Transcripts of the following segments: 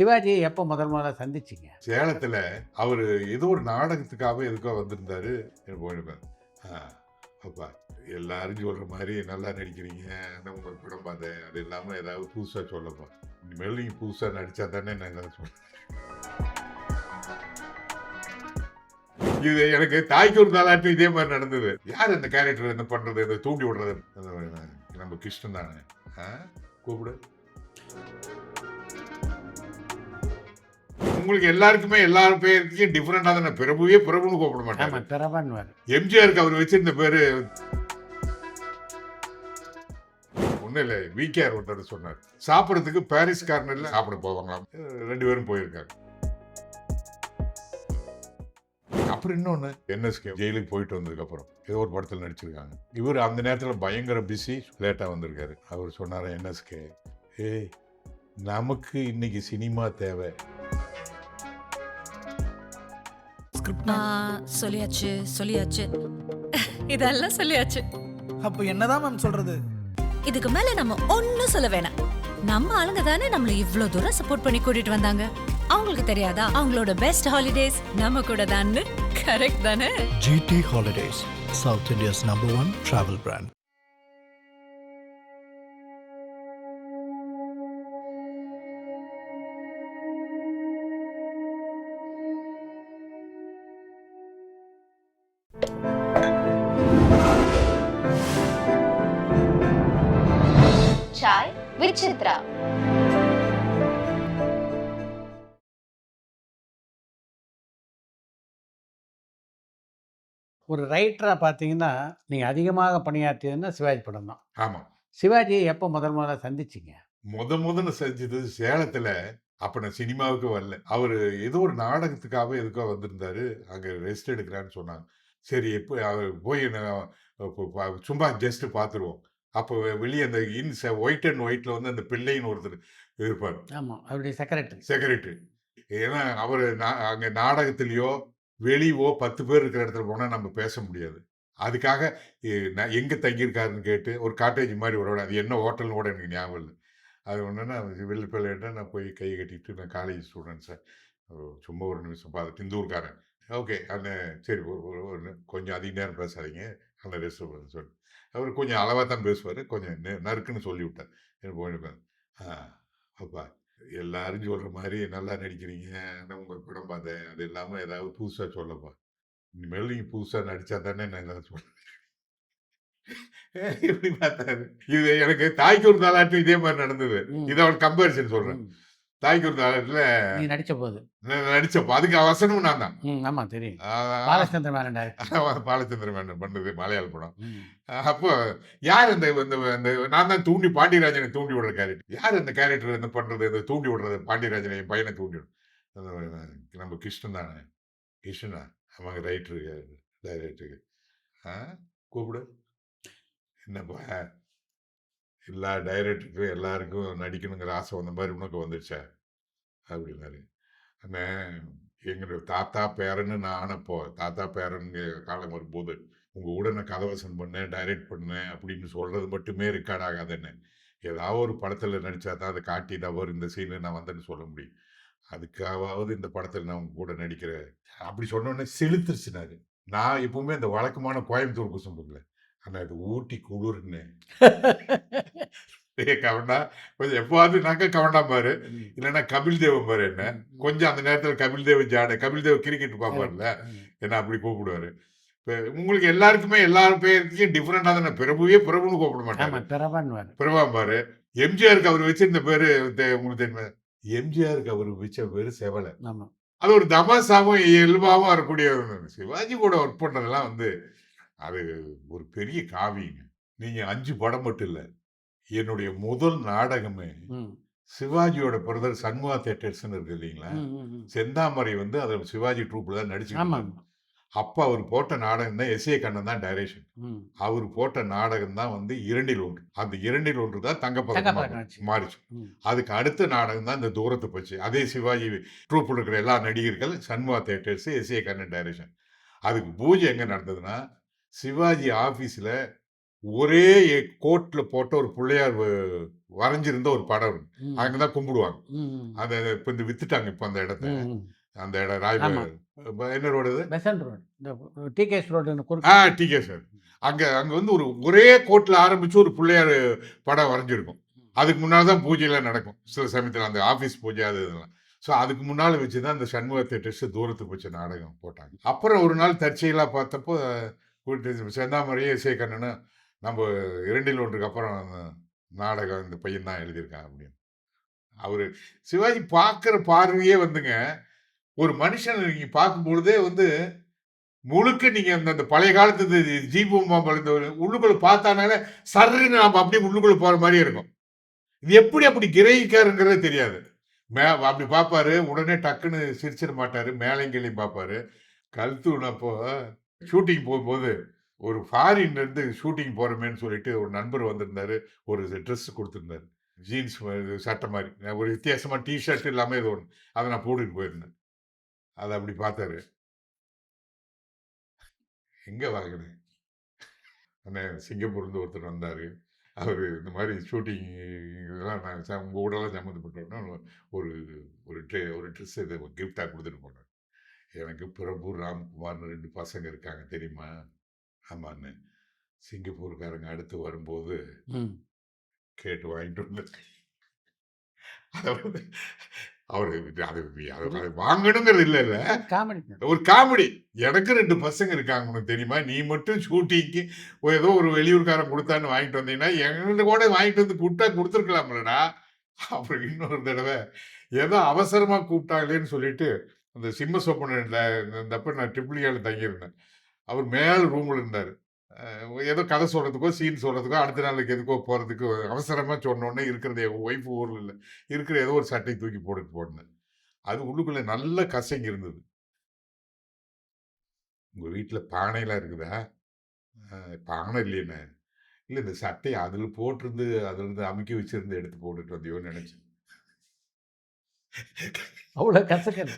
சிவாஜியை எப்போ முதல்ல சந்திச்சீங்க? சேலத்துல அவரு ஏதோ ஒரு நாடகத்துக்காக எதுக்கோ வந்திருந்தாரு. எனக்கு போயிருப்பேன். ஆ, அப்பா எல்லாரும் சொல்ற மாதிரி நல்லா நடிக்கிறீங்க. நான் உங்க படம் பார்த்தேன். அது இல்லாம ஏதாவது புதுசா சொல்லப்பா. இனிமேல் நீங்க புதுசா நடிச்சா தானே நான் ஏதாவது சொல்றேன். இது எனக்கு தாய்க்கு ஒரு தாலாட்டு இதே மாதிரி நடந்தது. யார் இந்த கேரக்டர் என்ன பண்றது, இந்த தூண்டி விடுறது? நம்ம கிருஷ்ணன் தானே. கூப்பிடு. உங்களுக்கு எல்லாருக்குமே எல்லாரும் பேருக்கும் டிஃபரெண்டா தானே. பிரபுவே பிரபுன்னு கூப்பிட ஆமா, மாட்டாங்க. பிரபன்வாரு. எம்ஜிஆருக்கு அவர் வச்சிருந்த பேரு ஒன்றும் இல்லை. விகேஆர் ஒருத்தர் சொன்னார், சாப்பிட்றதுக்கு பாரிஸ் கார்னர்ல சாப்பிட போவாங்களாம். 2 பேரும் போயிருக்காங்க. அப்புறம் இன்னொன்று, என்எஸ்கே ஜெயிலுக்கு போயிட்டு வந்ததுக்கு அப்புறம் ஏதோ ஒரு படத்தில் நடிச்சிருக்காங்க. இவர் அந்த நேரத்தில் பயங்கர பிஸி, லேட்டாக வந்திருக்காரு. அவர் சொன்னார், என்எஸ்கே, ஏய் நமக்கு இன்னைக்கு சினிமா தேவை. சொல்லியாச்சு சொல்லியாச்சு இதெல்லாம் சொல்லியாச்சு. அப்ப என்னதான் மேம் சொல்றது? இதுக்கு மேல நம்ம ஒண்ணும் சொல்ல வேணாம். நம்ம ஆளுங்க தானே நம்மள இவ்ளோ தூரம் சப்போர்ட் பண்ணி கூட்டிட்டு வந்தாங்க. அவங்களுக்கு தெரியாதா அவங்களோட பெஸ்ட் ஹாலிடேஸ் நம்ம கூட தான்? கரெக்ட் தானே? GT Holidays, South India's #1 travel brand. Chai with Chitra. ஒரு ரைட்டரா பார்த்தீங்கன்னா, நீங்க அதிகமாக பணியாற்றியதுன்னா சிவாஜி படம் தான். ஆமாம். சிவாஜியை எப்போ முதல்ல சந்திச்சீங்க? முதல்ல செஞ்சது சேலத்துல. அப்ப நான் சினிமாவுக்கு வரல. அவரு ஏதோ ஒரு நாடகத்துக்காக எதுக்கோ வந்திருந்தாரு. அங்க ரெஸ்ட் எடுக்கிறான்னு சொன்னாங்க. சரி, எப்போ அவர் போய் சும்மா ஜஸ்ட் பார்த்துருவோம். அப்போ வெளியே அந்த ஒயிட் அண்ட் ஒயிட்ல வந்து அந்த பிள்ளைன்னு ஒருத்தர் இருப்பார். ஆமா, அவருடைய செக்ரட்டரி. செக்ரட்டரி. ஏன்னா அவரு அங்க நாடகத்திலயோ வெளியவோ 10 பேர் இருக்கிற இடத்துல போனா நம்ம பேச முடியாது. அதுக்காக நான் எங்க தங்கியிருக்காருன்னு கேட்டு ஒரு காட்டேஜ் மாதிரி ஒரு இடம். அது என்ன ஹோட்டல்னு கூட எனக்கு ஞாபகம் இல்லை. அது ஒன்றுன்னா வெள்ளிப்பள்ளிட்ட நான் போய் கை கட்டிட்டு, நான் காலேஜ் ஸ்டூடெண்ட் சார், சும்மா ஒரு நிமிஷம் பார்த்து இந்தூர்காரன். ஓகே, அந்த சரி ஒரு கொஞ்சம் அதிக நேரம் பேசாதீங்க, அந்த ரெஸ்ட் சொல்லி அவர் கொஞ்சம் அளவாக தான் பேசுவார். கொஞ்சம் நறுக்குன்னு சொல்லி விட்டார். எனக்கு போயிருப்பேன். அப்பா எல்லாரும் சொல்ற மாதிரி நல்லா நடிக்கிறீங்க. நான் உங்க படம் பார்த்தேன். அது இல்லாம ஏதாவது புதுசா சொல்லப்பா. இனிமேல் நீங்க புதுசா நடிச்சா தானே நான் ஏதாவது சொல்றேன். எப்படி பார்த்தாரு. இது எனக்கு தாய்க்கு ஒரு தாலாட்டு இதே மாதிரி நடந்தது. இதை ஒரு கம்பேரிசன் சொல்றேன். தாய்க்கு ஒரு தாலாட்டுல நீ நடிச்ச போது நடிச்சப்போ அதுக்கு வசனமும் நான் தான். ஆமா தெரியும். பாலச்சந்திர மேனன் டைரக்டர். பாலச்சந்திர மேனன் பண்ணது மலையாள படம். அப்போ யார் இந்த நான் தான் பாண்டியராஜனை தூண்டி விடுற கேரக்டர். யார் இந்த கேரக்டர் என்ன பண்றது, இந்த தூண்டி விடுறது? பாண்டியராஜனை என் பையனை தூண்டி விடும். நம்ம கிருஷ்ணன் தானே. கிருஷ்ணனா? அவங்க ரைட்டருக்கு டைரக்டருக்கு. கூப்பிடு. என்னப்பா எல்லா டைரக்டருக்கும் எல்லாருக்கும் நடிக்கணுங்கிற ஆசை வந்த மாதிரி உனக்கு வந்துடுச்சா அப்படின்னாரு. அண்ணன் எங்களுடைய தாத்தா பேரன்னு நான் ஆனப்போ, தாத்தா பேரன்னு காலம் வரும்போது உங்க கூட நான் கதவசன் பண்ணேன், டைரக்ட் பண்ணேன் அப்படின்னு சொல்றது மட்டுமே ரெக்கார்ட் ஆகாதுன்னு. ஏதாவது ஒரு படத்துல நடிச்சா தான் அதை காட்டி தவறு இந்த சீன்ல நான் வந்தேன்னு சொல்ல முடியும். அதுக்காவது இந்த படத்துல நான் உங்க கூட நடிக்கிறேன் அப்படி சொன்னோடனே செலுத்துருச்சுனாரு. நான் எப்பவுமே இந்த வழக்கமான கோயம்புத்தூர் குசும்புங்களேன், ஆனால் இது ஊட்டி குளிர்னு கவனா கொஞ்சம் எப்போவாது நாங்க கவனா பாரு, இல்லைன்னா கபில் தேவன் பாரு. என்ன கொஞ்சம் அந்த நேரத்துல கபில் தேவ் ஜாட, கபில் தேவ் கிரிக்கெட் பார்ப்பார்ல, என்ன அப்படி கூப்பிடுவாரு. இப்போ உங்களுக்கு எல்லாருக்குமே எல்லாரும் பேருக்கும் டிஃபரெண்டா தானே. பிரபுவே பிரபுன்னு கூப்பிட மாட்டாங்க. பிரபா பாரு. எம்ஜிஆருக்கு அவர் வச்சிருந்த பேரு உங்களுக்கு தெரியுமா? எம்ஜிஆருக்கு அவர் வச்ச பேரு செவலை. அது ஒரு தமாசாவும் இயல்பாவும் வரக்கூடிய. சிவாஜி கூட ஒர்க் பண்றதெல்லாம் வந்து அது ஒரு பெரிய காவியங்க. நீங்க 5 படம் மட்டும் இல்ல, என்னுடைய முதல் நாடகமே சிவாஜியோட பிரதர் சண்முகா தியேட்டர்ஸ்ன்னு இருக்கு இல்லைங்களா, செந்தாமரை வந்து அதை சிவாஜி ட்ரூப்ல தான் நடிச்சுக்கிட்டு. அப்ப அவர் போட்ட நாடகம் தான் எஸ் ஏ கண்ணன் தான் டைரக்ஷன். அவர் போட்ட நாடகம் தான் வந்து 2ல் 1. அந்த 2ல் 1 தான் தங்கப்பதக்கம் மாறிச்சு. அதுக்கு அடுத்த நாடகம் தான் இந்த தூரத்து பச்சு. அதே சிவாஜி ட்ரூப்ல இருக்கிற எல்லா நடிகர்கள், Shanmuga theatres, S A Kannan direction. அதுக்கு பூஜை எங்க நடந்ததுன்னா, சிவாஜி ஆபீஸ்ல ஒரே கோட்ல போட்ட ஒரு பிள்ளையார் வரைஞ்சிருந்த ஒரு படம் இருக்கு. ம். அங்கதான் கும்பிடுவாங்க. ம். அந்த இப்ப இந்த வித்துட்டாங்க இப்ப அந்த இடத்த. ம். அந்த இடம் ஆமா. என்ன ரோடு இது? Besant road. இந்த டிகேஎஸ் ரோடு ஆ குறுக்க. TK sir. அங்க அங்க வந்து ஒரே கோட்ல ஆரம்பிச்சு ஒரு பிள்ளையார் படம் வரைஞ்சிருக்கும். அதுக்கு முன்னால தான் பூஜைலாம் நடக்கும். சில சமயத்துல அந்த ஆபீஸ் பூஜை அது இதெல்லாம். ஸோ அதுக்கு முன்னால வச்சுதான் அந்த சண்முக தேட்டர்ஸ் தூரத்துக்கு வச்ச நாடகம் போட்டாங்க. அப்புறம் ஒரு நாள் தற்செயலா பார்த்தப்போ செந்தாமரையும் இசை கண்ணனும் நம்ம 2ல் 1க்கு அப்புறம் நாடகம் இந்த பையன் தான் எழுதியிருக்கான் அப்படின்னு. அவரு சிவாஜி பார்க்குற பார்வையே வந்துங்க, ஒரு மனுஷன் நீங்க பார்க்கும்பொழுதே வந்து முழுக்க நீங்க அந்த பழைய காலத்து ஜீபூம்பா இந்த உள்ளுக்குள்ள பார்த்தானாலே சர்ன்னு நம்ம அப்படியே உள்ளுக்குள்ள போற மாதிரி இருக்கும். இது எப்படி அப்படி கிரகிக்காருங்கிறதே தெரியாது. அப்படி பார்ப்பாரு, உடனே டக்குன்னு சிரிச்சிட மாட்டாரு, மேலைங்களையும் பார்ப்பாரு. கல்தூனப்போ ஷூட்டிங் போகும்போது ஒரு ஃபாரின்ல இருந்து ஷூட்டிங் போறமேன்னு சொல்லிட்டு ஒரு நண்பர் வந்திருந்தாரு. ஒரு ட்ரெஸ் கொடுத்துருந்தாரு, ஜீன்ஸ் சட்டை மாதிரி, ஒரு வித்தியாசமா டிஷர்ட் இல்லாம ஏதோ ஒன்று, அதை நான் போட்டுட்டு போயிருந்தேன். அதை அப்படி பார்த்தாரு. எங்க வாங்கினேன்? அண்ணே சிங்கப்பூர்லேருந்து ஒருத்தர் வந்தாரு. அவரு இந்த மாதிரி ஷூட்டிங் இதெல்லாம் நான் உங்க கூடலாம் சம்மந்தப்பட்டோன்னா ஒரு ஒரு ட்ரெஸ் இதை கிஃப்டாக கொடுத்துட்டு போனேன். எனக்கு பிரபு ராம்குமார்னு 2 பசங்க இருக்காங்க தெரியுமா? ஆமாண்ணே. சிங்கப்பூர்காரங்க அடுத்து வரும்போது ம். கேட்டு வாங்கிட்டு வந்தேன். அதை வந்து அவரு அதை வாங்கணுங்கிறது இல்லைல்ல, காமெடி. ஒரு காமெடி. எனக்கு 2 பசங்க இருக்காங்க உனக்கு தெரியுமா? நீ மட்டும் ஷூட்டிங்க்கு ஏதோ ஒரு வெளியூர்காரன் கொடுத்தான்னு வாங்கிட்டு வந்தீங்கன்னா எங்கள்கிட்ட கூட வாங்கிட்டு வந்து கூப்பிட்டா கொடுத்துருக்கலாம்லடா. அப்புறம் இன்னொரு தடவை ஏதோ அவசரமா கூப்பிட்டாங்களேன்னு சொல்லிட்டு அந்த சிம்ம சொப்பனில் இந்த அப்ப நான் ட்ரிபிளியாவில் தங்கியிருந்தேன். அவர் மேல் ரூமில் இருந்தார். ஏதோ கதை சொல்கிறதுக்கோ சீன் சொல்கிறதுக்கோ அடுத்த நாளுக்கு எதுக்கோ போகிறதுக்கு அவசரமாக சொன்னோடனே இருக்கிறது என் ஒய்ஃப் ஊரில் இல்லை, இருக்கிற ஏதோ ஒரு சட்டை தூக்கி போட்டுட்டு போனேன். அது உள்ளுக்குள்ளே நல்ல கசங்கி இருந்தது. உங்கள் வீட்டில் பானையெல்லாம் இருக்குதா? பானை இல்லையேண்ணே. இல்லை இந்த சட்டையை அதில் போட்டிருந்து அதிலிருந்து அமுக்கி வச்சிருந்து எடுத்து போட்டுட்டு வந்தியோன்னு நினைச்சேன். அவ்வளோ கசக்க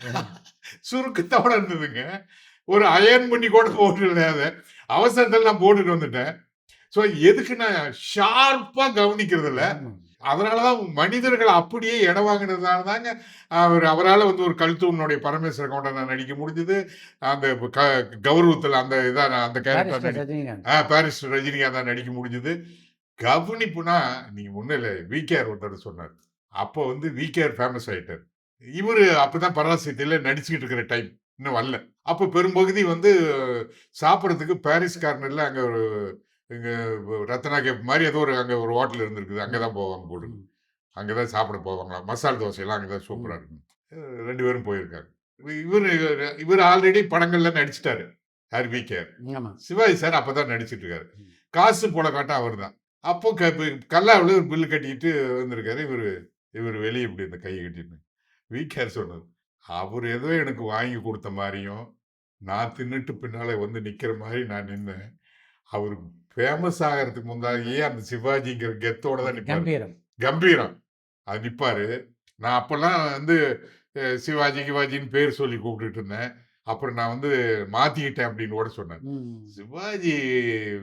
சுருக்கத்தோட இருந்ததுங்க. ஒரு அயர்ன் பண்ணி கூட போட்டு அதை அவசரத்தில் நான் போட்டுட்டு வந்துட்டேன். ஸோ எதுக்கு நான் ஷார்ப்பா கவனிக்கிறது இல்லை. அதனாலதான் மனிதர்கள் அப்படியே இடம் வாங்கினதுனால தாங்க அவரால் வந்து ஒரு கல்தூனுடைய பரமேஸ்வர கவுண்டனா நடிக்க முடிஞ்சது. அந்த கௌரவத்தில் அந்த இதான் அந்த கேரக்டர் பாரிஸ் ரஜினிகாந்த் தான் நடிக்க முடிஞ்சது. கவனிப்புனா நீங்க ஒன்றும் இல்லை, விகேஆர் ஒருத்தர் சொன்னார். அப்போ வந்து விகேஆர் ஃபேமஸ் ஆயிட்டார். இவரு அப்பதான் பராசக்தியில நடிச்சுக்கிட்டு இருக்கிற டைம் இன்னும் வரல. அப்போ பெரும்பகுதி வந்து சாப்பிட்றதுக்கு பாரிஸ் கார்னர்ல அங்க ஒரு இங்க ரத்னா கேப் மாதிரி ஏதோ ஒரு அங்கே ஒரு ஹோட்டல் இருந்திருக்குது, அங்கே தான் போவாங்க போட்டு, அங்கே தான் சாப்பிட போவாங்களாம். மசால் தோசையெல்லாம் அங்கே தான் சூப்பராக இருக்கும். 2 பேரும் போயிருக்காங்க. இவர் ஆல்ரெடி படங்கள்ல நடிச்சிட்டாரு. யார்? விகேஆர். சிவாஜி சார் அப்பதான் நடிச்சிட்டு இருக்காரு. காசு போட காட்ட அவர் தான். அப்போ கல்லாவில் ஒரு பில்லு கட்டிக்கிட்டு வந்திருக்காரு. இவர் வெளியே இப்படி இந்த கையை கட்டிட்டு விகேஆர் சொன்னது, அவர் ஏதோ எனக்கு வாங்கி கொடுத்த மாதிரியும் நான் தின்னுட்டு பின்னால வந்து நிக்கிற மாதிரி நான் நின்னேன். அவர் ஃபேமஸ் ஆகிறதுக்கு முன்னாடியே அந்த சிவாஜிங்கிற கெத்தோட தான் நிற்பாரு. கம்பீரம் அது நிற்பாரு. நான் அப்பெல்லாம் வந்து சிவாஜின்னு பேர் சொல்லி கூப்பிட்டுட்டு இருந்தேன். அப்புறம் நான் வந்து மாத்திக்கிட்டேன் அப்படின்னு கூட சொன்னேன். சிவாஜி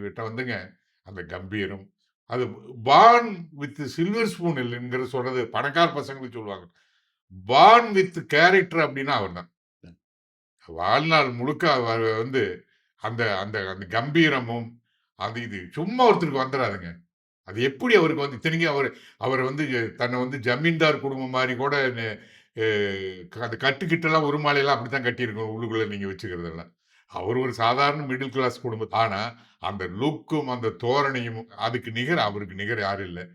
கிட்ட வந்துங்க அந்த கம்பீரம், அது பார்ன் வித் சில்வர் ஸ்பூன் இல்லைங்கிற சொல்றது பணக்கார பசங்களுக்கு சொல்லுவாங்க. பார்ன் வித் கேரக்டர் அப்படின்னா அவர் தான். வாழ்நாள் முழுக்க அவர் வந்து அந்த அந்த அந்த கம்பீரமும் அது இது சும்மா ஒருத்தருக்கு வந்துடாதுங்க. அது எப்படி அவருக்கு வந்து இத்தனைக்கும் அவர் வந்து தன்னை வந்து ஜமீன்தார் குடும்பம் மாதிரி கூட அந்த கட்டுக்கிட்டெல்லாம் ஒரு மாலையெல்லாம் அப்படித்தான் கட்டியிருக்கணும் உள்ளுக்குள்ள நீங்க வச்சுக்கிறதெல்லாம். அவர் ஒரு சாதாரண மிடில் கிளாஸ் குடும்பம். ஆனா அந்த லுக்கும் அந்த தோரணையும் அதுக்கு நிகர் அவருக்கு நிகர் யாரும் இல்லை.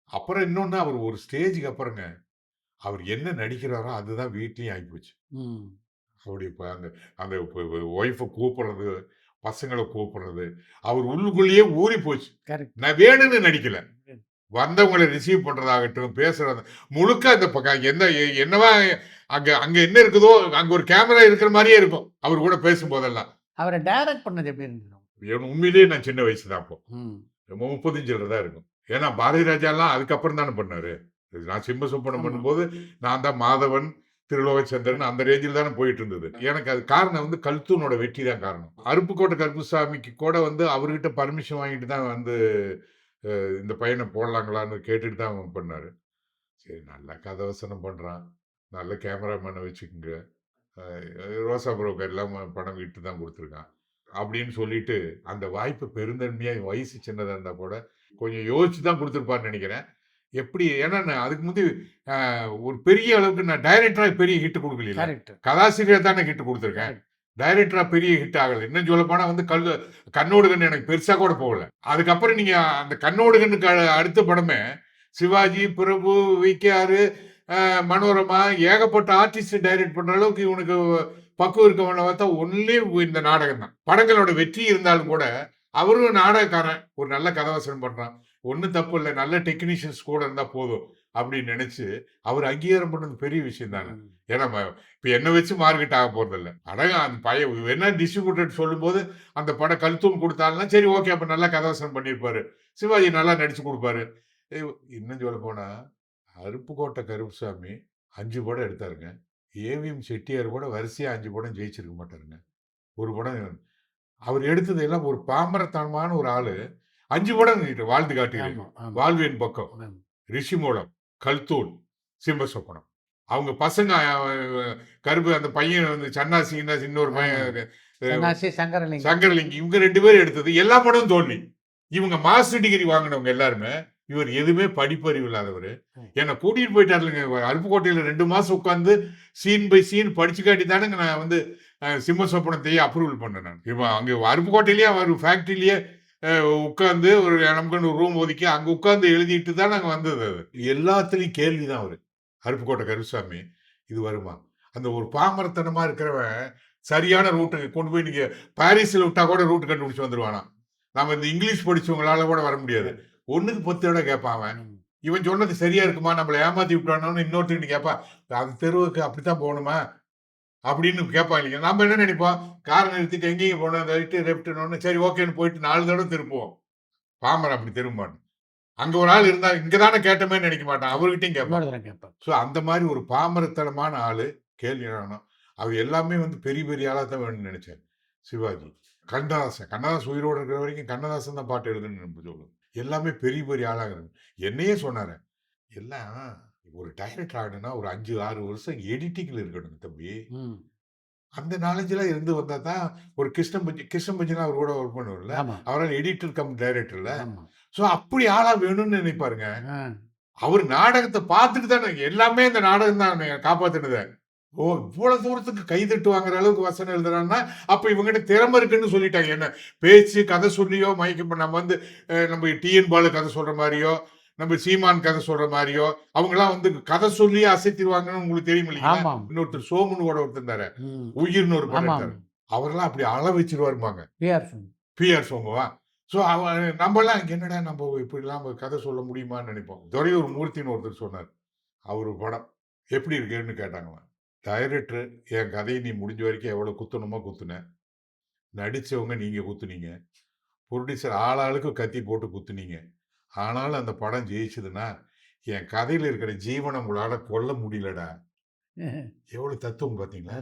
அப்புறம் இன்னொன்னு அவர் ஒரு ஸ்டேஜுக்கு அப்புறங்க அவர் என்ன நடிக்கிறாரோ அதுதான் வீட்லயும் ஆகிப்போச்சு. அப்படி இப்போ அந்த அந்த ஒய்ஃபை கூப்பிடுறது, பசங்களை கூப்பிடுறது, அவர் உள்ளுக்குள்ளேயே ஊறி போச்சு. நான் வேணும்னு நடிக்கல, வந்தவங்களை ரிசீவ் பண்றதாகட்டும், பேசுறது முழுக்க அந்த பக்கம் என்னவா அங்க என்ன இருக்குதோ அங்க ஒரு கேமரா இருக்கிற மாதிரியே இருக்கும் அவர் கூட பேசும்போதெல்லாம். அவரை டைரக்ட் பண்ணது எப்படி இருந்தது? உண்மையிலேயே நான் சின்ன வயசு தான், அப்போ 35 தான் இருக்கும். ஏன்னா பாரதி ராஜாலாம் அதுக்கப்புறம் தானே பண்ணாரு. நான் சிம்ம சொப்பனம் பண்ணும்போது நான் தான் மாதவன், திருலோகச்சந்திரன் அந்த ரேஞ்சில் தானே போயிட்டு இருந்தது. எனக்கு அது காரணம் வந்து கல்தூனோட வெற்றி தான் காரணம். அருப்புக்கோட்டை கருப்புசாமிக்கு கூட வந்து அவர்கிட்ட பர்மிஷன் வாங்கிட்டு தான் வந்து இந்த பையனை போடலாங்களான்னு கேட்டுட்டு தான் அவன் பண்ணாரு. சரி, நல்ல கதவசனம் பண்றான், நல்ல கேமராமேனை வச்சுக்கோங்க, ரோசா புரோக்கர் எல்லாம் பணம் விட்டு தான் கொடுத்துருக்கான் அப்படின்னு சொல்லிட்டு அந்த வாய்ப்பு பெருந்தன்மையா வயசு சின்னதாக இருந்தா கூட கொஞ்சம் யோசிச்சு தான் கொடுத்துருப்பான்னு நினைக்கிறேன். எப்படி ஏன்னா நான் அதுக்கு முந்தி ஒரு பெரிய அளவுக்கு நான் டைரக்டரா பெரிய ஹிட் கொடுக்கல, கரெக்ட். கதாசிரியர் தானே ஹிட் கொடுத்துருக்கேன். டைரக்டரா பெரிய ஹிட் ஆகல. இன்னும் சொல்ல போனா வந்து கண்ணோடு கண்ணு எனக்கு பெருசா கூட போகல. அதுக்கப்புறம் நீங்க அந்த கண்ணோடு கண்ணுக்கு அடுத்த படமே சிவாஜி, பிரபு, விகேஆர், மனோரமா ஏகப்பட்ட ஆர்டிஸ்ட் டைரக்ட் பண்ற அளவுக்கு இவனுக்கு பக்குவம் இருக்கவன பார்த்தா ஒன்லி இந்த நாடகம் தான். படங்களோட வெற்றி இருந்தாலும் கூட அவரும் நாடகக்காரன், ஒரு நல்ல கதாவசனம் பண்றான், ஒன்றும் தப்பு இல்லை, நல்ல டெக்னீஷியன்ஸ் கூட இருந்தா போதும் அப்படின்னு நினைச்சு அவர் அங்கீகாரம் பண்ணது பெரிய விஷயம் தானே. ஏன்னா இப்ப என்ன வச்சு மார்க்கெட் ஆக போறது இல்லை. அழகா அந்த பையன் என்ன டிஸ்ட்ரிபியூட்டர் சொல்லும் போது அந்த படம் கல்தூன் கொடுத்தாலும் சரி ஓகே, அப்ப நல்லா கதாவசனம் பண்ணியிருப்பாரு, சிவாஜி நல்லா நடிச்சு கொடுப்பாரு. இன்னும் சொல்ல போனா அருப்புக்கோட்டை கருப்புசாமி 5 படம் எடுத்தாருங்க. ஏவிஎம் செட்டியார் கூட வரிசையா 5 படம் ஜெயிச்சிருக்க மாட்டாருங்க. ஒரு படம் அவர் எடுத்தது எல்லாம் ஒரு பாமரத்தனமான ஒரு ஆளு 5 படம் வாழ்ந்து காட்டுகிறேன். வாழ்வின் பக்கம், ரிஷிமூலம், கல்தூன், சிம்மசொப்பனம். அவங்க பசங்க கருப்பு அந்த பையன் வந்து சன்னாசின்னா இன்னொரு பையன் சங்கரலிங்கம், இவங்க 2 பேரும் எடுத்தது எல்லா படமும் தோல்வி. இவங்க மாஸ்டர் டிகிரி வாங்கினவங்க எல்லாருமே. இவர் எதுவுமே படிப்பறிவு இல்லாதவர். என்னை கூட்டிட்டு போயிட்டாருங்க அருப்புக்கோட்டையில 2 மாசம் உட்காந்து சீன் பை சீன் படிச்சு காட்டி தானுங்க நான் வந்து சிம்ம சொப்பனத்தையே அப்ரூவல் பண்ணேன். நான் இப்போ அங்கே அருப்புக்கோட்டையிலேயே அவர் ஃபேக்ட்ரியிலேயே உட்காந்து ஒரு நமக்கு ஒரு ரூம் ஒதுக்கி அங்கே உட்காந்து எழுதிட்டு தான் நாங்கள் வந்தது. அது எல்லாத்துலேயும் கேள்வி தான் அவர் அருப்புக்கோட்டை கருப்புசாமி. இது வருமா? அந்த ஒரு பாமரத்தனமா இருக்கிறவன் சரியான ரூட்டுக்கு கொண்டு போய் நீங்க பாரிஸில் விட்டா கூட ரூட் கண்டுபிடிச்சு வந்துருவானா. நம்ம இந்த இங்கிலீஷ் படிச்சவங்களால கூட வர முடியாது. 1க்கு 10 விட கேட்பான் அவன். இவன் சொன்னது சரியா இருக்குமா, நம்மளை ஏமாத்தி விட்டானோன்னு இன்னொருத்தர் கேட்பான். அந்த தெருவுக்கு அப்படித்தான் போகணுமா அப்படின்னு கேட்பான் இல்லைங்க. நம்ம என்ன நினைப்போம், காரை நிறுத்திட்டு எங்கேயும் போனோம், ரைட்டு லெஃப்ட்னு சரி ஓகேன்னு போயிட்டு 4 தடவை திருப்புவோம். பாமர் அப்படி திரும்பான். அங்க ஒரு ஆள் இருந்தா இங்கதானே கேட்டமே நினைக்க மாட்டான், அவர்கிட்டையும் கேட்பான். ஸோ அந்த மாதிரி ஒரு பாமரத்தனமான ஆளு கேள்வி அவர் எல்லாமே வந்து பெரிய பெரிய ஆளா தான் வேணும்னு நினைச்சேன். சிவாஜி, கண்ணதாசன் உயிரோடு இருக்கிற வரைக்கும் கண்ணதாசன் தான் பாட்டு எழுதுன்னு சொல்லுவோம். எல்லாமே பெரிய பெரிய ஆளாக என்னையே சொன்னாரு. எல்லாம் ஒரு டைரக்டர் ஆகணும்னா ஒரு 5-6 வருஷம் எடிட்டிங்ல இருக்கணும் தம்பி. அந்த நாலேஜ்லாம் இருந்து வந்தா தான் ஒரு கிருஷ்ணபஞ்சனா அவர் கூட ஒர்க் பண்ணுவார்ல, அவரால் எடிட்டர் கம் டைரக்டர்ல. ஸோ அப்படி ஆளா வேணும்னு நினைப்பாருங்க. அவர் நாடகத்தை பார்த்துட்டு தானே எல்லாமே இந்த நாடகம் தான் காப்பாத்தினத. ஓ, இவ்வளவு தூரத்துக்கு கைதட்டு வாங்குற அளவுக்கு வசனம் எழுதுறான்னா அப்ப இவங்ககிட்ட திறமை இருக்குன்னு சொல்லிட்டாங்க. என்ன பேச்சு கதை சொல்லியோ மயக்க நம்ம வந்து நம்ம டிஎன் பாலு கதை சொல்ற மாதிரியோ நம்ம சீமான் கதை சொல்ற மாதிரியோ அவங்கெல்லாம் வந்து கதை சொல்லியே அசைத்திருவாங்கன்னு உங்களுக்கு தெரியும் இல்லையா. இன்னொருத்தர் சோமுன்னு கூட ஒருத்தர் இருந்தாரு, உயிர்னு ஒரு படம், அவரெல்லாம் அப்படி அள வச்சிருவாருமாங்க, பிஆர் சோமுவா. ஸோ நம்மளாம் என்னடா நம்ம இப்படிலாம் கதை சொல்ல முடியுமான்னு நினைப்போம். துரையூர் மூர்த்தின்னு ஒருத்தர் சொன்னார், அவரு படம் எப்படி இருக்குன்னு கேட்டாங்களா. டைரக்டர், என் கதையை நீ முடிஞ்ச வரைக்கும் எவ்வளோ குத்தணுமோ குத்துனேன், நடித்தவங்க நீங்கள் குத்துனீங்க, ப்ரொடியூசர் ஆளாளுக்கு கத்தி போட்டு குத்துனீங்க, ஆனாலும் அந்த படம் ஜெயிச்சதுன்னா என் கதையில் இருக்கிற ஜீவனை உங்களால் கொல்ல முடியலடா. எவ்வளோ தத்துவம் பார்த்தீங்களா.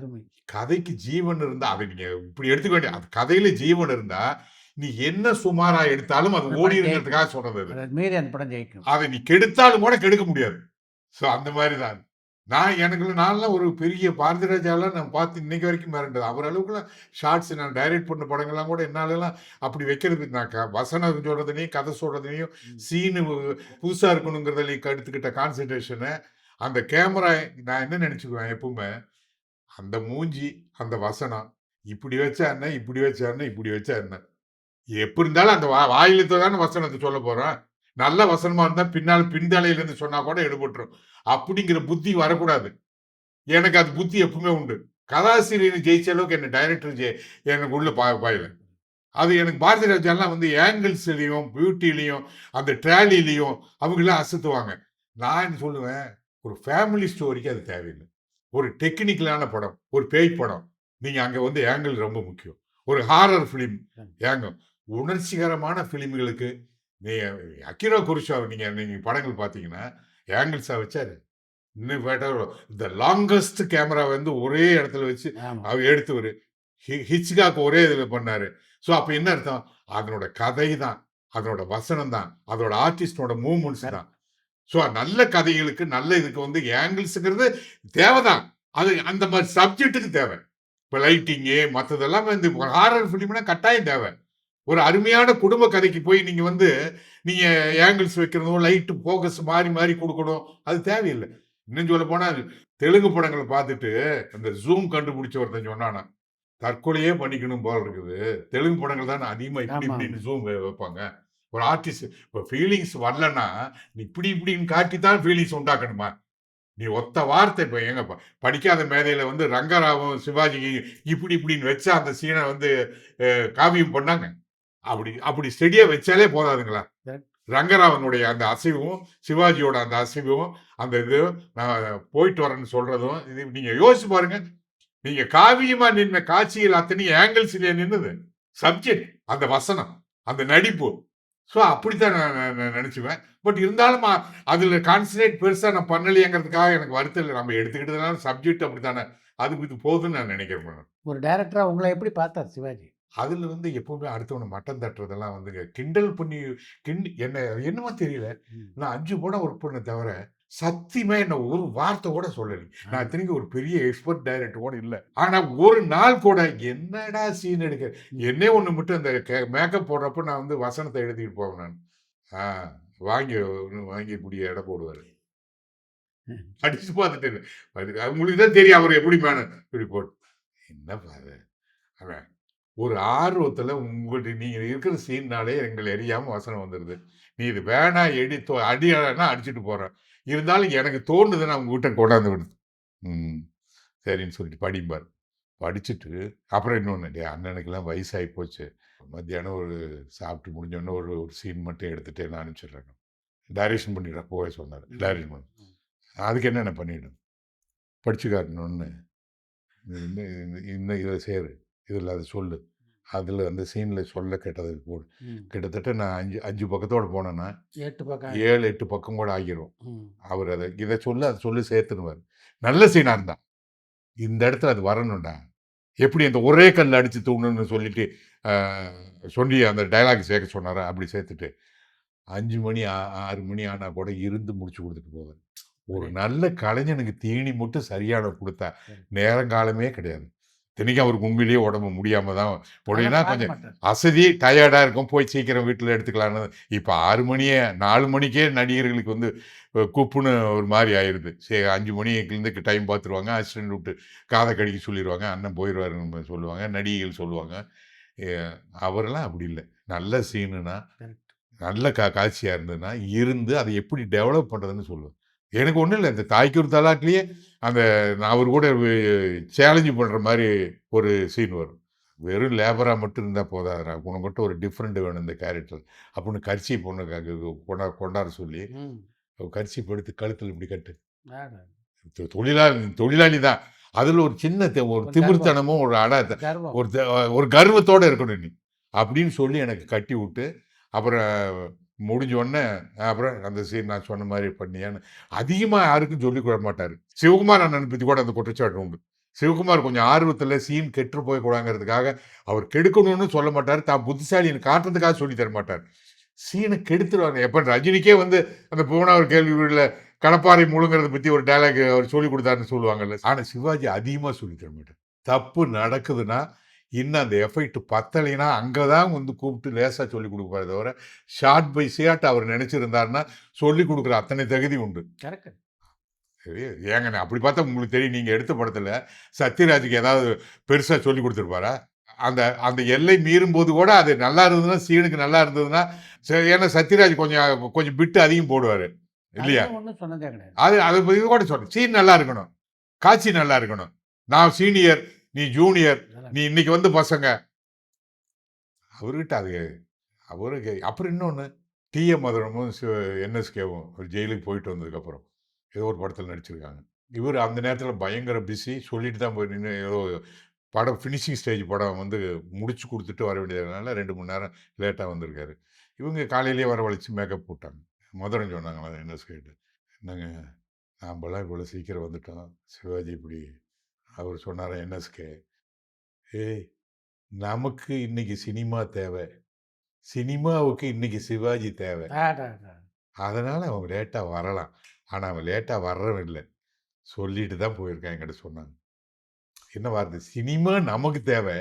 கதைக்கு ஜீவன் இருந்தா அதை நீங்கள் இப்படி எடுத்துக்க வேண்டிய, அது கதையில ஜீவன் இருந்தா நீ என்ன சுமாரா எடுத்தாலும் அது ஓடி இருக்கிறதுக்காக சொல்றது. அதை நீ கெடுத்தாலும் கூட கெடுக்க முடியாது. ஸோ அந்த மாதிரி தான் நான்லாம் ஒரு பெரிய பாரதிராஜாலாம் நான் பார்த்து இன்னைக்கு வரைக்கும் மிரண்டது. அவர் அளவுக்குலாம் ஷார்ட்ஸ் நான் டைரக்ட் பண்ண படங்கள்லாம் கூட என்னாலலாம் அப்படி வைக்கிறது. நான் வசனம் சொல்றதுலையும் கதை சொல்றதுலையும் சீனு புதுசா இருக்கணுங்கிறதுலையும் எடுத்துக்கிட்ட கான்சென்ட்ரேஷனு, அந்த கேமரா நான் என்ன நினைச்சுக்குவேன் எப்பவுமே, அந்த மூஞ்சி அந்த வசனம் இப்படி வச்சா என்ன, இப்படி வச்சா என்ன, இப்படி வச்சா என்ன, எப்படி இருந்தாலும் அந்த வாயிலத்தை தானே வசனத்தை சொல்ல போறோம். நல்ல வசனமா இருந்தா பின்னால் பின்தலையிலேருந்து சொன்னா கூட எடுபட்டுரும். அப்படிங்கிற புத்தி வரக்கூடாது. எனக்கு அது புத்தி எப்பவுமே உண்டு. கதாசிரியர் ஜெயிச்ச அளவுக்கு என்ன டைரக்டர் எனக்கு உள்ள பாயில. அது எனக்கு பாரதி ராஜாலாம் வந்து ஆங்கிள்ஸ்லையும் பியூட்டிலையும் அந்த ட்ராலிலையும் அவங்களாம் அசத்துவாங்க. நான் என்ன சொல்லுவேன், ஒரு ஃபேமிலி ஸ்டோரிக்கு அது தேவையில்லை. ஒரு டெக்னிக்கலான படம், ஒரு பேய் படம், நீங்க அங்க வந்து ஆங்கிள் ரொம்ப முக்கியம். ஒரு ஹாரர் ஃபிலிம் ஏங்க, உணர்ச்சிகரமான ஃபிலிம்களுக்கு நீ அகிரா குருஷாவை நீங்க படங்கள் பார்த்தீங்கன்னா ஆங்கிள்ஸா வச்சாரு. இன்னும் better. இந்த லாங்கஸ்ட் கேமரா வந்து ஒரே இடத்துல வச்சு ஆமா. அவர் எடுத்தவர். ஹிச்காக் ஒரே இதுல பண்ணாரு. ஸோ அப்ப என்ன அர்த்தம்? அதனோட கதை தான், அதனோட வசனம் தான், அதோட ஆர்டிஸ்டோட மூவ்மெண்ட்ஸ் தான். ஸோ நல்ல கதைகளுக்கு நல்ல இதுக்கு வந்து ஆங்கிள்ஸுங்கிறது தேவைதான். அது அந்த மாதிரி சப்ஜெக்ட்டுக்கு தேவை. இப்போ லைட்டிங்கு மற்றதெல்லாம் வந்து ஹாரர் ஃபிலிம்னா கட்டாயம் தேவை. ஒரு அருமையான குடும்ப கதைக்கு போய் நீங்க வந்து நீங்க ஆங்கிள்ஸ் வைக்கிறதும் லைட்டு ஃபோக்கஸ் மாறி மாறி கொடுக்கணும், அது தேவையில்லை. இன்னும் சொல்ல போனா தெலுங்கு படங்களை பார்த்துட்டு அந்த ஜூம் கண்டுபிடிச்ச ஒருத்தன் சொன்னானா, தற்கொலையே பண்ணிக்கணும் போல இருக்குது. தெலுங்கு படங்கள் தான் அதிகமாக இப்படி ஆமா, இப்படின்னு ஆமா. ஜூம் வைப்பாங்க. ஒரு ஆர்டிஸ்ட் இப்போ ஃபீலிங்ஸ் வரலன்னா நீ இப்படி இப்படின்னு காட்டி தான் ஃபீலிங்ஸ் உண்டாக்கணுமா? நீ ஒத்த வார்த்தை இப்போ எங்க படிக்காத மேதையில வந்து ரங்கராவும் சிவாஜி இப்படி இப்படின்னு வச்சா அந்த சீனை வந்து காவியம் பண்ணாங்க. அப்படி அப்படி ஸ்டெடியா வச்சாலே போதாதுங்களா? Correct. ரங்கராவனுடைய அந்த அசைவும் சிவாஜியோட அந்த அசைவும் அந்த இது நான் போயிட்டு வரேன்னு சொல்றதும் இது நீங்க யோசிச்சு பாருங்க. நீங்க காவியமா நின்ன காட்சிகள் அத்தனை ஆங்கிள்ஸ்லயே நின்னுது. சப்ஜெக்ட், அந்த வசனம், அந்த நடிப்பு. ஸோ அப்படித்தான் நான் நினைச்சுவேன். பட் இருந்தாலும் அதுல கான்சன்ட்ரேட் பெருசா நான் பண்ணலையேங்கிறதுக்காக எனக்கு வருத்தம் இல்லை. நம்ம எடுத்துக்கிட்டதுனால சப்ஜெக்ட் அப்படித்தானே, அதுக்கு இது போதுன்னு நான் நினைக்கிறேன் மேடம். ஒரு டைரக்டரா உங்களை எப்படி பார்த்தார் சிவாஜி? அதுல வந்து எப்பவுமே அடுத்தவனை மட்டம் தட்டுறதெல்லாம் வந்துங்க கிண்டல் பண்ணி என்ன என்னமோ தெரியல. நான் 5 படம் ஒர்க் பண்ண தவிர சத்தியமா என்ன ஒரு வார்த்தை கூட சொல்லலை. நான் இத்தனைக்கும் ஒரு பெரிய எக்ஸ்பர்ட் டைரக்டர் கூட இல்லை. ஆனா ஒரு நாள் கூட என்னடா சீன் எடுக்க என்னே ஒண்ணு மட்டும் அந்த மேக்கப் போடுறப்ப நான் வந்து வசனத்தை எழுதிட்டு போவேன் நான். வாங்கி வாங்கி இப்படி எடை போடுவாரு. அடிச்சு பார்த்துட்டு உங்களுக்கு தான் தெரியும் அவர் எப்படி இப்படி போட்டு என்ன பாரு அவன் ஒரு ஆர்வத்துல உங்கள்கிட்ட நீங்க இருக்கிற சீன்னாலே எங்களை அறியாம வசனம் வந்துடுது. நீ இது வேணா அடினா அடிச்சுட்டு போறேன். இருந்தாலும் எனக்கு தோணுது நான் உங்ககிட்ட கொண்டாந்து விடுது. சரின்னு சொல்லிட்டு படிப்பார். படிச்சுட்டு அப்புறம் இன்னொன்று அண்ணனுக்கெல்லாம் வயசாகி போச்சு. மத்தியானம் ஒரு சாப்பிட்டு முடிஞ்சோடனே ஒரு ஒரு சீன் மட்டும் எடுத்துட்டு நான் அனுப்பிச்சிடுறேன். டைரக்ஷன் பண்ணிடுறேன் போக சொன்னார். டைரக்ஷன் பண்ண அதுக்கு என்னென்ன பண்ணிவிடும் படிச்சு காட்டணும்னு இன்னும் இதை சேரு இதில் அதை சொல்லு அதில் அந்த சீனில் சொல்ல கேட்டதுக்கு போடு. கிட்டத்தட்ட நான் 5 பக்கத்தோடு போனேன்னா 7-8 பக்கம் கூட ஆகிரும். அவர் இதை சொல்லி சேர்த்துடுவார். நல்ல சீனாக இருந்தான் இந்த இடத்துல அது வரணும்டா. எப்படி அந்த ஒரே கல் அடித்து தூணுன்னு சொல்லிட்டு சொல்லி அந்த டைலாக் சேர்க்க சொன்னாரா அப்படி சேர்த்துட்டு 5 மணி 6 மணி ஆனால் கூட இருந்து முடிச்சு கொடுத்துட்டு போவார். ஒரு நல்ல கலைஞனுக்கு தீனி மட்டும் சரியான கொடுத்தா நேரங்காலமே கிடையாது. தினைக்கும் அவருக்கு உண்மையிலேயே உடம்பு முடியாம தான் உடனே கொஞ்சம் அசதி டயர்டா இருக்கும் போய் சீக்கிரம் வீட்டில் எடுத்துக்கலான்னு. இப்போ 6 மணியே 4 மணிக்கே நடிகர்களுக்கு வந்து குப்புன்னு ஒரு மாதிரி ஆயிடுது. சரி 5 மணிக்குலேருந்து டைம் பார்த்துருவாங்க. அசிஸ்டன்ட் விட்டு காதை கடிக்க சொல்லிடுவாங்க. அண்ணன் போயிடுவாருன்னு சொல்லுவாங்க. நடிகைகள் சொல்லுவாங்க. அவரெல்லாம் அப்படி இல்லை. நல்ல சீனுனா நல்ல காட்சியாக இருந்ததுன்னா இருந்து அதை எப்படி டெவலப் பண்ணுறதுன்னு சொல்லுவேன். எனக்கு ஒன்றும் இல்லை. இந்த தாய்க்கு ஒரு தலாட்லேயே அந்த நான் அவர் கூட சேலஞ்சு பண்ணுற மாதிரி ஒரு சீன் வரும். வெறும் லேபராக மட்டும் இருந்தால் போதாதுடா, உனக்கு மட்டும் ஒரு டிஃப்ரெண்ட் வேணும் இந்த கேரக்டர் அப்படின்னு கரிசி பொண்ணு கொண்டாட சொல்லி கரிசி படுத்து கழுத்தில் இப்படி கட்டு. தொழிலாளி தான். அதில் ஒரு சின்ன ஒரு திமிர்த்தனமும் ஒரு ஒரு கர்வத்தோடு இருக்கணும் நீ அப்படின்னு சொல்லி எனக்கு கட்டி விட்டு அப்புறம் முடிஞ்ச உடனே அப்புறம் அந்த சீன் நான் சொன்ன மாதிரி பண்ணியான்னு அதிகமாக யாருக்கும் சொல்லிக் கொள்ள மாட்டார். சிவகுமார் அண்ணன் பற்றி கூட அந்த குற்றச்சாட்டு உண்டு. சிவகுமார் கொஞ்சம் ஆர்வத்தில் சீன் கெட்டு போயக்கூடாங்கிறதுக்காக அவர் கெடுக்கணும்னு சொல்ல மாட்டார். தான் புத்திசாலின்னு காட்டுறதுக்காக சொல்லி தர மாட்டார். சீனை கெடுத்துருவாங்க. எப்போ ரஜினிக்கே வந்து அந்த போன கேள்வி வீட்டில் கடப்பாறை முழுங்கிறத பற்றி ஒரு டைலாக் அவர் சொல்லி கொடுத்தாருன்னு சொல்லுவாங்கல்ல. ஆனால் சிவாஜி அதிகமாக சொல்லி தர மாட்டார். தப்பு நடக்குதுன்னா இன்னும் அந்த எஃபெக்ட் பத்தலைன்னா அங்கே தான் வந்து கூப்பிட்டு லேசாக சொல்லி கொடுப்பாரு தவிர ஷார்ட் பை ஷார்ட் அவர் நினச்சிருந்தாருன்னா சொல்லி கொடுக்குற அத்தனை தகுதி உண்டு. கரெக்ட். சரி ஏங்கண்ணே அப்படி பார்த்தா உங்களுக்கு தெரியும். நீங்கள் எடுத்த படத்தில் சத்யராஜுக்கு ஏதாவது பெருசாக சொல்லி கொடுத்துருப்பாரா? அந்த அந்த எல்லை மீறும் போது கூட அது நல்லா இருந்ததுன்னா சீனுக்கு நல்லா இருந்ததுன்னா ஏன்னா சத்யராஜ் கொஞ்சம் பிட்டு அதிகம் போடுவார் இல்லையா? அது அதை பற்றி கூட சொல்கிறேன். சீன் நல்லா இருக்கணும், காட்சி நல்லா இருக்கணும். நான் சீனியர், நீ ஜூனியர், நீ இன்னைக்கு வந்து பசங்க அவர்கிட்ட அது அவருக்கு. அப்புறம் இன்னொன்று டிஎம் மதுரமும் என்எஸ்கேவும் ஒரு ஜெயிலுக்கு போயிட்டு வந்ததுக்கப்புறம் ஏதோ ஒரு படத்தில் நடிச்சிருக்காங்க. இவர் அந்த நேரத்தில் பயங்கர பிஸி சொல்லிட்டு தான் போய் நின்று ஏதோ படம் ஃபினிஷிங் ஸ்டேஜ் படம் வந்து முடிச்சு கொடுத்துட்டு வர வேண்டியதுனால 2 மணி நேரம் லேட்டாக வந்திருக்காரு. இவங்க காலையிலேயே வரவழைச்சி மேக்கப் போட்டாங்க. மதுரம் சொன்னாங்களா என்எஸ்கேட்டு, என்னங்க நாம்பலாம் இவ்வளோ சீக்கிரம் வந்துட்டோம். சிவாஜி இப்படி அவர் சொன்னாரா என்எஸ்கே, ஏய் நமக்கு இன்னைக்கு சினிமா தேவை. சினிமாவுக்கு இன்னைக்கு சிவாஜி தேவை. அடடா. அதனால அவன் லேட்டா வரலாம். ஆனா அவன் லேட்டா வர்றவன் இல்ல. சொல்லிட்டு தான் போயிருக்கான் என்கிட்ட சொன்னாங்க. என்ன வார்த்தை? சினிமா நமக்கு தேவை.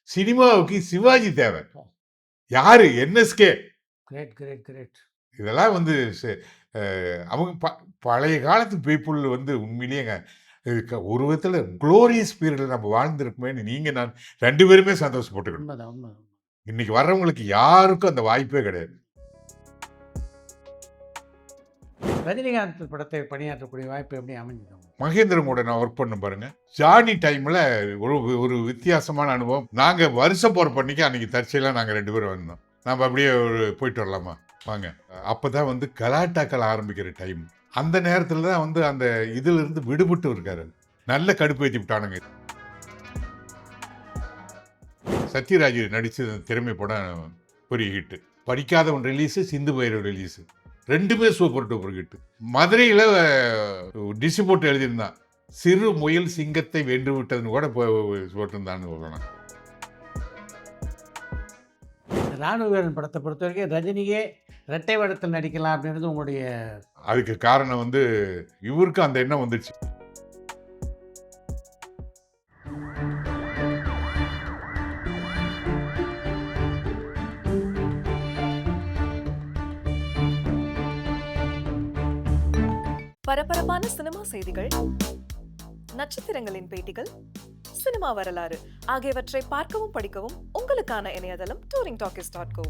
சினிமாவுக்கு சிவாஜி தேவை. யாரு? என்எஸ்கே. Great, great, great. இதெல்லாம் வந்து அவங்க பழைய காலத்து பீப்புள் வந்து உண்மையிலேயேங்க ஒரு விதத்தில் குளோரியஸ் பீரியடில் நம்ம வாழ்ந்திருக்குமேன்னு நீங்கள் நான் 2 பேருமே சந்தோஷப்பட்டுக்கணும். உண்மைதான், உண்மைதான். இன்னைக்கு வர்றவங்களுக்கு யாருக்கும் அந்த வாய்ப்பே கிடையாது. ரஜினிகாந்த் படத்தை பணியாற்றக்கூடிய வாய்ப்பு எப்படி அமைஞ்சது? மகேந்திரன் கூட நான் ஒர்க் பண்ண பாருங்க. ஜானி டைம்ல ஒரு வித்தியாசமான அனுபவம். நாங்க வருஷம் போற பண்ணிக்கு அன்னைக்கு தற்செயலாக நாங்க 2 பேரும் வந்தோம். நம்ம அப்படியே போயிட்டு வரலாமா வாங்க. அப்பதான் வந்து கலாட்டாக்கள் ஆரம்பிக்கிற டைம். அந்த நேரத்துல தான் வந்து அந்த இதுல இருந்து விடுபட்டு இருக்காரு. நல்ல கடுப்பு ஏற்றி விட்டானுங்க. சத்யராஜ் நடிச்ச திறமை படம் பெரிய ஹிட். படிக்காதவன் ரிலீஸ், சிந்து பைரவ் ரிலீஸ், 2மே சூப்பர் டூப்பர் ஹிட். மதுரையில் டிஸ்ட்ரிபியூட் எழுதியிருந்தான், சிறு முயல் சிங்கத்தை வென்று விட்டதுன்னு கூட போட்டிருந்தான்னு சொல்லணும். ராணுவ வீரன் படத்தை பொறுத்த வரைக்கும் ரஜினியே இரட்டை வேடத்தில் நடிக்கலாம் அப்படின்றது உங்களுடைய... அதுக்கு காரணம் வந்து இவருக்கு அந்த எண்ணம் வந்துடுச்சு. பரபரப்பான சினிமா செய்திகள், நட்சத்திரங்களின் பேட்டிகள், சினிமா வரலாறு ஆகியவற்றை பார்க்கவும் படிக்கவும் உங்களுக்கான இணையதளம் touringtalkies.co.